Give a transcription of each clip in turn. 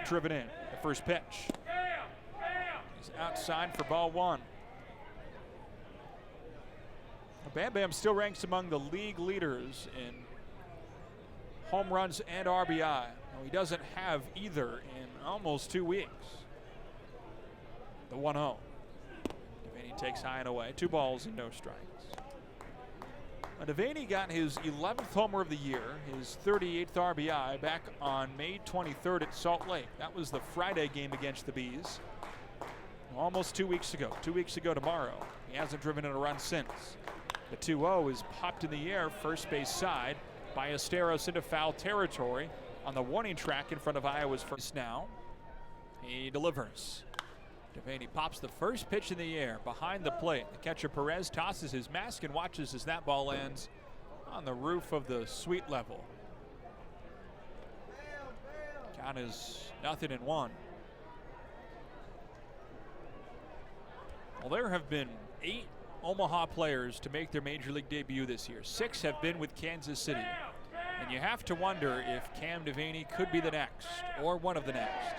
straight driven in. The first pitch. He's outside for ball one. Bam Bam still ranks among the league leaders in home runs and RBI. Now, he doesn't have either in almost 2 weeks. The 1-0. Devaney takes high and away. 2 balls and no strikes. Devaney got his 11th homer of the year, his 38th RBI back on May 23rd at Salt Lake. That was the Friday game against the Bees. Almost 2 weeks ago. 2 weeks ago tomorrow. He hasn't driven in a run since. The 2-0 is popped in the air, first base side. Ballesteros into foul territory on the warning track in front of Iowa's first now. He delivers. Devaney pops the first pitch in the air behind the plate. The catcher Perez tosses his mask and watches as that ball lands on the roof of the suite level. Count is 0-1. Well, there have been 8 Omaha players to make their major league debut this year. 6 have been with Kansas City. And you have to wonder if Cam Devaney could be the next or one of the next.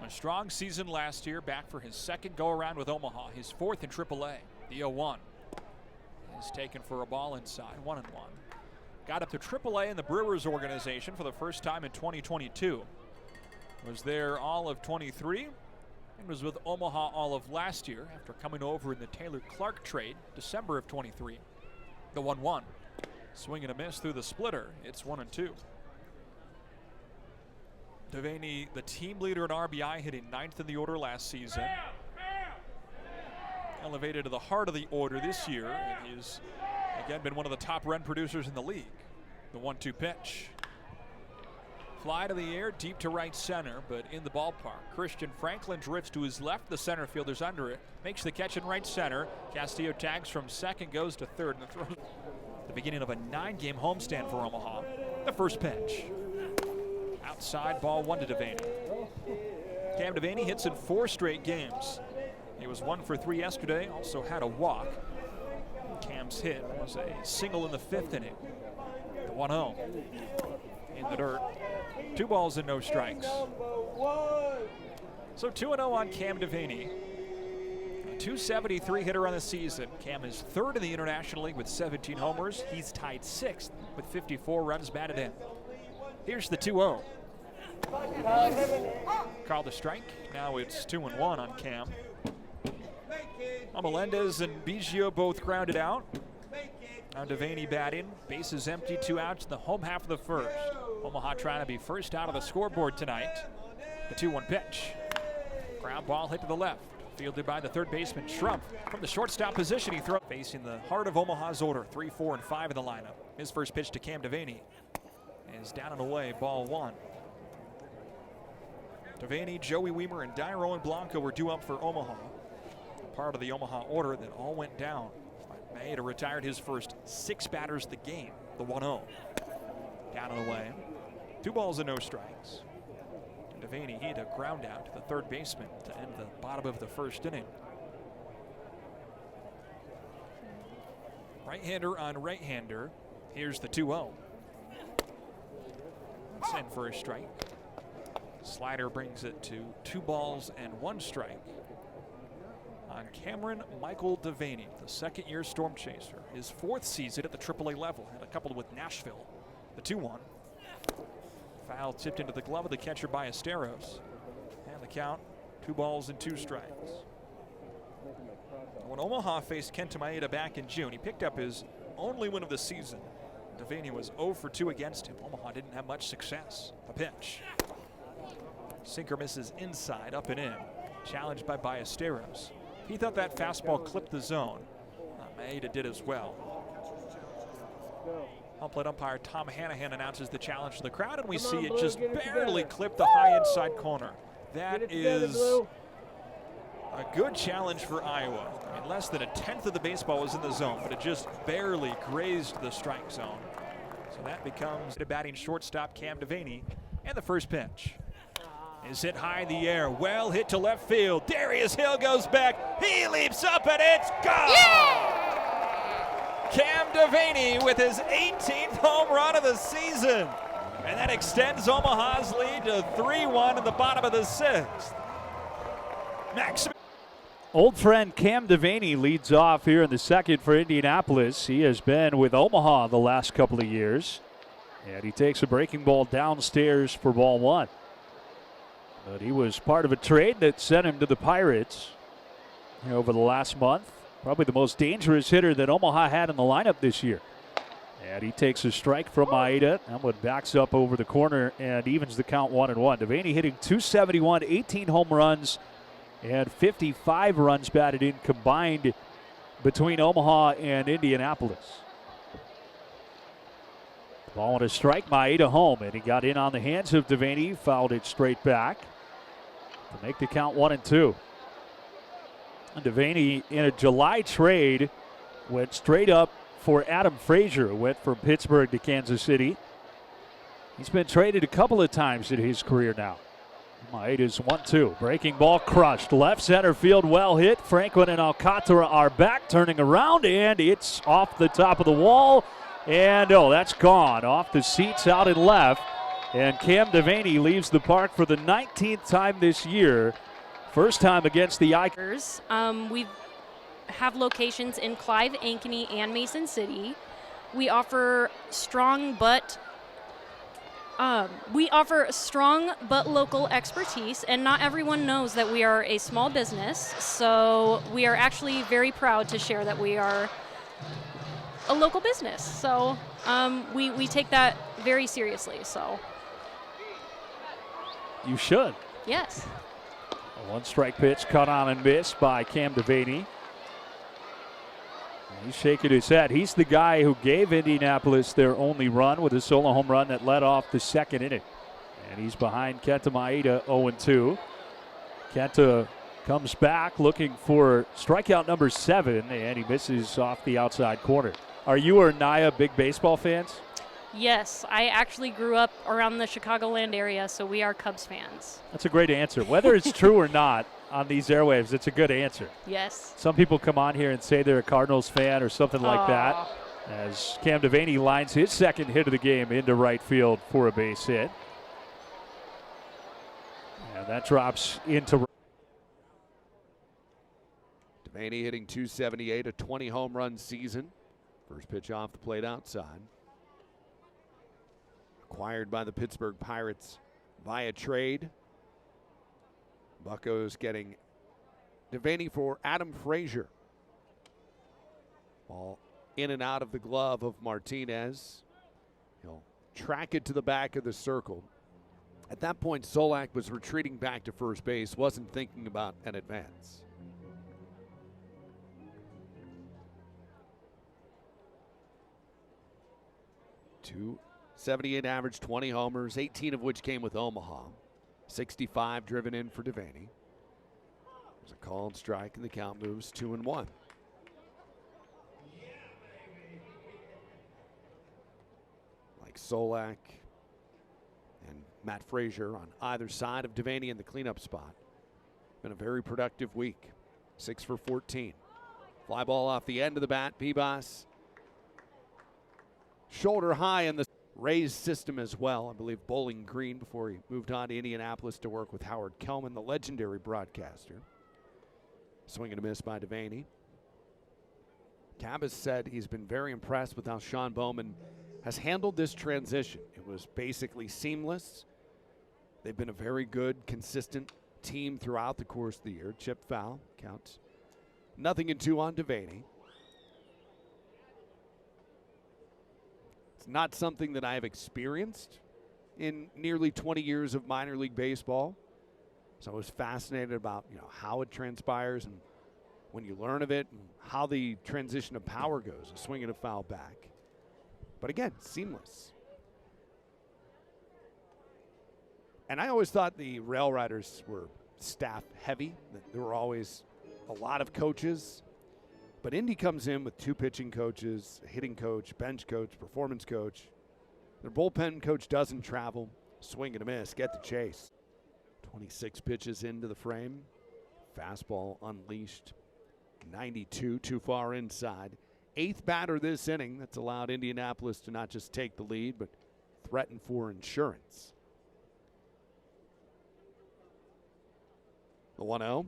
A strong season last year, back for his second go-around with Omaha, his 4th in AAA. The 0-1 is taken for a ball inside, 1-1. Got up to AAA in the Brewers organization for the first time in 2022. Was there all of 23 and was with Omaha all of last year after coming over in the Taylor Clark trade, December of 23. The 1-1. Swing and a miss through the splitter. It's 1-2. Devaney, the team leader in RBI, hitting 9th in the order last season. Elevated to the heart of the order this year, and he's again been one of the top run producers in the league. The 1-2 pitch. Fly to the air, deep to right center, but in the ballpark. Christian Franklin drifts to his left, the center fielder's under it, makes the catch in right center. Castillo tags from second, goes to third, and throws. The beginning of a 9-game homestand for Omaha. The first pitch. Outside, ball 1 to Devaney. Cam Devaney hits in 4 straight games. He was 1 for 3 yesterday, also had a walk. Cam's hit was a single in the 5th inning. The 1-0 in the dirt. 2 balls and no strikes. So 2-0 on Cam Devaney. A .273 hitter on the season. Cam is 3rd in the International League with 17 homers. He's tied 6th with 54 runs batted in. Here's the 2-0. Called a strike. Now it's 2-1 on Cam. Melendez and Biggio both grounded out. Now Devaney batting. Bases empty, 2 outs in the home half of the first. Omaha trying to be first out of the scoreboard tonight. The 2-1 pitch. Ground ball hit to the left. Fielded by the third baseman, Trump. From the shortstop position, he throws. Facing the heart of Omaha's order, 3, 4, and 5 in the lineup. His first pitch to Cam Devaney is down and away, ball 1. Devaney, Joey Weimer, and Dairo and Blanco were due up for Omaha. Part of the Omaha order that all went down. May had retired his first 6 batters of the game. The 1-0. Down and away. 2 balls and no strikes. And Devaney, he had a ground out to the third baseman to end the bottom of the first inning. Right-hander on right-hander. Here's the 2-0. That's in for a strike. Slider brings it to 2 balls and 1 strike on Cameron Michael Devaney, the second-year Storm Chaser. His 4th season at the AAA level, had a couple with Nashville. The 2-1. Foul tipped into the glove of the catcher Ballesteros. And the count, 2 balls and 2 strikes. When Omaha faced Kenta Maeda back in June, he picked up his only win of the season. Devaney was 0 for 2 against him. Omaha didn't have much success. The pitch. Sinker misses inside, up and in. Challenged by Ballesteros. He thought that fastball clipped the zone. Maeda did as well. Home plate umpire Tom Hanahan announces the challenge to the crowd, and we see it just barely clip the high inside corner. That is a good challenge for Iowa. I mean, less than 1/10 of the baseball was in the zone, but it just barely grazed the strike zone. So that becomes the batting shortstop Cam Devaney, and the first pitch is hit high in the air, well hit to left field. Darius Hill goes back, he leaps up, and it's gone! Yeah! Cam Devaney with his 18th home run of the season. And that extends Omaha's lead to 3-1 in the bottom of the 6th. Old friend Cam Devaney leads off here in the 2nd for Indianapolis. He has been with Omaha the last couple of years. And he takes a breaking ball downstairs for ball 1. But he was part of a trade that sent him to the Pirates over the last month. Probably the most dangerous hitter that Omaha had in the lineup this year. And he takes a strike from Maeda. That one backs up over the corner and evens the count 1-1. Devaney hitting .271, 18 home runs, and 55 runs batted in combined between Omaha and Indianapolis. Ball on a strike, Maeda home, and he got in on the hands of Devaney, fouled it straight back to make the count 1-2. Devaney, in a July trade, went straight up for Adam Frazier, who went from Pittsburgh to Kansas City. He's been traded a couple of times in his career now. Maeda's 1-2. Breaking ball crushed. Left center field, well hit. Franklin and Alcantara are back, turning around, and it's off the top of the wall. And that's gone. Off the seats out and left. And Cam Devaney leaves the park for the 19th time this year. First time against the Icons. We have locations in Clive, Ankeny, and Mason City. We offer strong but local expertise, and not everyone knows that we are a small business. So we are actually very proud to share that we are a local business. So we take that very seriously. So you should. Yes. A one-strike pitch cut on and missed by Cam Devaney. He's shaking his head. He's the guy who gave Indianapolis their only run with a solo home run that led off the 2nd inning. And he's behind Kenta Maeda, 0-2. Kenta comes back looking for strikeout number 7, and he misses off the outside corner. Are you or Naya big baseball fans? Yes, I actually grew up around the Chicagoland area, so we are Cubs fans. That's a great answer. Whether it's true or not on these airwaves, it's a good answer. Yes. Some people come on here and say they're a Cardinals fan or something like that, as Cam Devaney lines his 2nd hit of the game into right field for a base hit. And that drops into... Devaney hitting .278, a 20 home run season. First pitch off the plate outside. Acquired by the Pittsburgh Pirates via trade. Buccos getting Devaney for Adam Frazier. Ball in and out of the glove of Martinez. He'll track it to the back of the circle. At that point, Solak was retreating back to first base, wasn't thinking about an advance. .278 average, 20 homers, 18 of which came with Omaha. 65 driven in for Devaney. There's a called strike, and the count moves 2-1. Like Solak and Matt Frazier on either side of Devaney in the cleanup spot. Been a very productive week. 6 for 14. Fly ball off the end of the bat. Bibas shoulder high in the Rays system as well. I believe Bowling Green before he moved on to Indianapolis to work with Howard Kellman, the legendary broadcaster. Swing and a miss by Devaney. Cabas said he's been very impressed with how Sean Bowman has handled this transition. It was basically seamless. They've been a very good, consistent team throughout the course of the year. Chip foul, counts 0-2 on Devaney. It's not something that I have experienced in nearly 20 years of minor league baseball. So I was fascinated about, how it transpires and when you learn of it and how the transition of power goes, a swing and a foul back. But again, seamless. And I always thought the Rail Riders were staff heavy, that there were always a lot of coaches. But Indy comes in with 2 pitching coaches, a hitting coach, bench coach, performance coach. Their bullpen coach doesn't travel. Swing and a miss, get the chase. 26 pitches into the frame. Fastball unleashed. 92, too far inside. 8th batter this inning. That's allowed Indianapolis to not just take the lead, but threaten for insurance. The 1-0.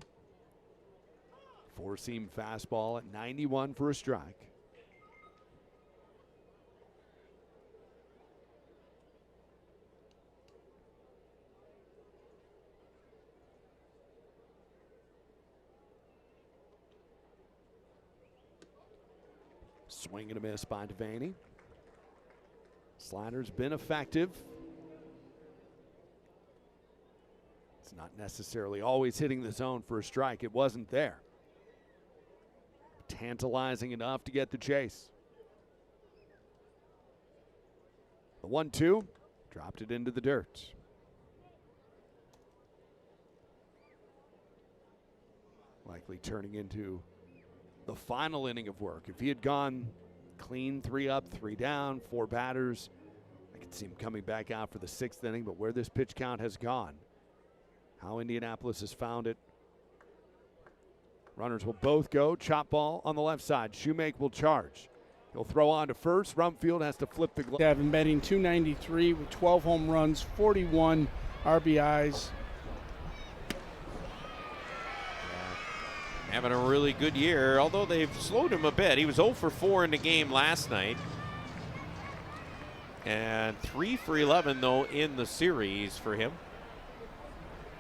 Four-seam fastball at 91 for a strike. Swing and a miss by Devaney. Slider's been effective. It's not necessarily always hitting the zone for a strike. It wasn't there. Tantalizing enough to get the chase. The 1-2, dropped it into the dirt. Likely turning into the final inning of work. If he had gone clean, 3 up, 3 down, 4 batters, I could see him coming back out for the 6th inning, but where this pitch count has gone, how Indianapolis has found it. Runners will both go. Chop ball on the left side. Shoemake will charge. He'll throw on to first. Rumfield has to flip the glove. Devin batting .293 with 12 home runs, 41 RBIs. Having a really good year, although they've slowed him a bit. He was 0 for 4 in the game last night. And 3 for 11, though, in the series for him.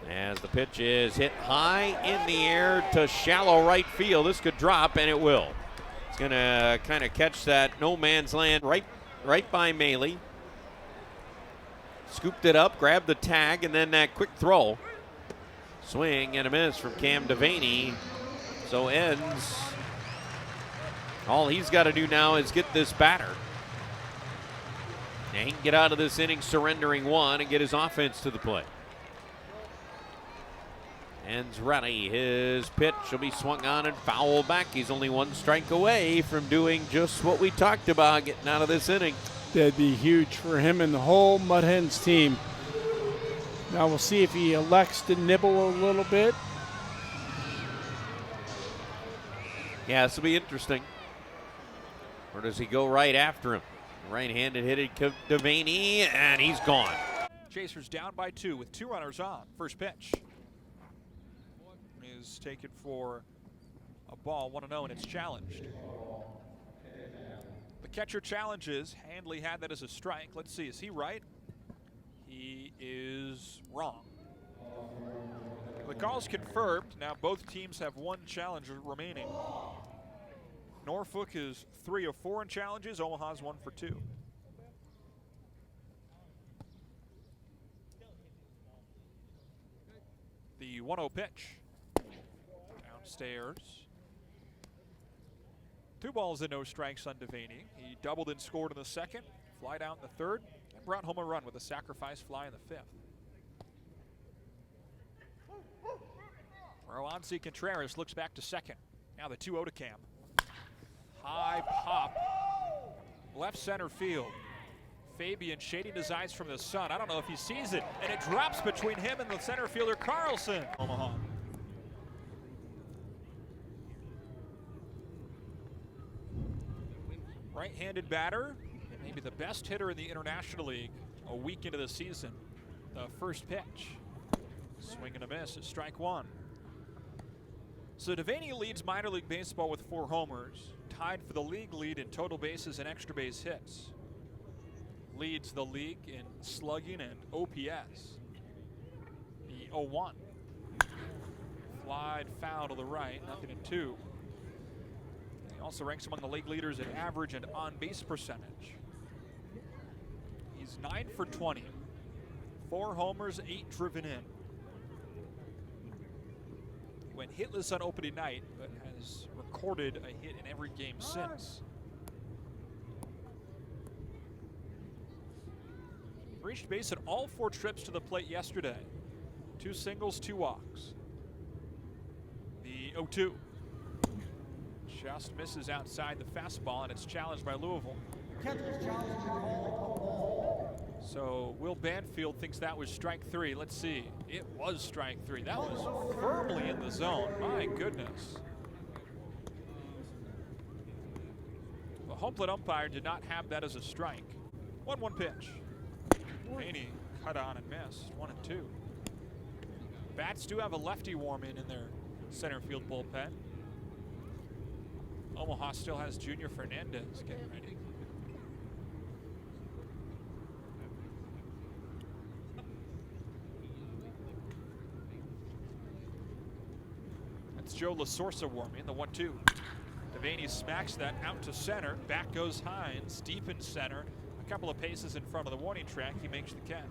As the pitch is hit high in the air to shallow right field. This could drop, and it will. It's going to kind of catch that no man's land right by Maley. Scooped it up, grabbed the tag, and then that quick throw. Swing and a miss from Cam Devaney. So ends. All he's got to do now is get this batter. And he can get out of this inning surrendering 1 and get his offense to the plate. Ends ready. His pitch will be swung on and fouled back. He's only 1 strike away from doing just what we talked about, getting out of this inning. That'd be huge for him and the whole Mud Hens team. Now we'll see if he elects to nibble a little bit. Yeah, this will be interesting. Or does he go right after him? Right-handed hitted Devaney, and he's gone. Chasers down by 2 with 2 runners on. First pitch is taken for a ball, 1-0, and it's challenged. The catcher challenges. Handley had that as a strike. Let's see, is he right? He is wrong. The call's confirmed. Now both teams have 1 challenger remaining. Norfolk is 3 of 4 in challenges. Omaha's 1 for 2. The 1-0 pitch. Downstairs. 2 balls and no strikes on Devaney. He doubled and scored in the 2nd, fly down in the 3rd, and brought home a run with a sacrifice fly in the 5th. Roansi Contreras looks back to 2nd. Now the 2-0 to Cam. High pop. Left center field. Fabian shading his eyes from the sun. I don't know if he sees it. And it drops between him and the center fielder Carlson. Omaha. Right-handed batter. Maybe the best hitter in the International League a week into the season. The first pitch. Swing and a miss at strike 1. So Devaney leads minor league baseball with 4 homers, tied for the league lead in total bases and extra base hits. Leads the league in slugging and OPS. The 0-1. Flied foul to the right, 0-2. He also ranks among the league leaders in average and on-base percentage. He's 9 for 20. 4 homers, 8 driven in. Went hitless on opening night, but has recorded a hit in every game since. Reached base at all 4 trips to the plate yesterday. 2 singles, 2 walks. The 0-2. Just misses outside the fastball, and it's challenged by Louisville. So Will Banfield thinks that was strike 3. Let's see. It was strike 3. That was firmly in the zone. My goodness. The home plate umpire did not have that as a strike. 1-1 pitch. Devaney cut on and missed. 1-2. Bats do have a lefty warm in their center field bullpen. Omaha still has Junior Fernandez getting ready. That's Joe LaSorsa warming, the 1-2. Devaney smacks that out to center. Back goes Hines, deep in center. A couple of paces in front of the warning track. He makes the catch.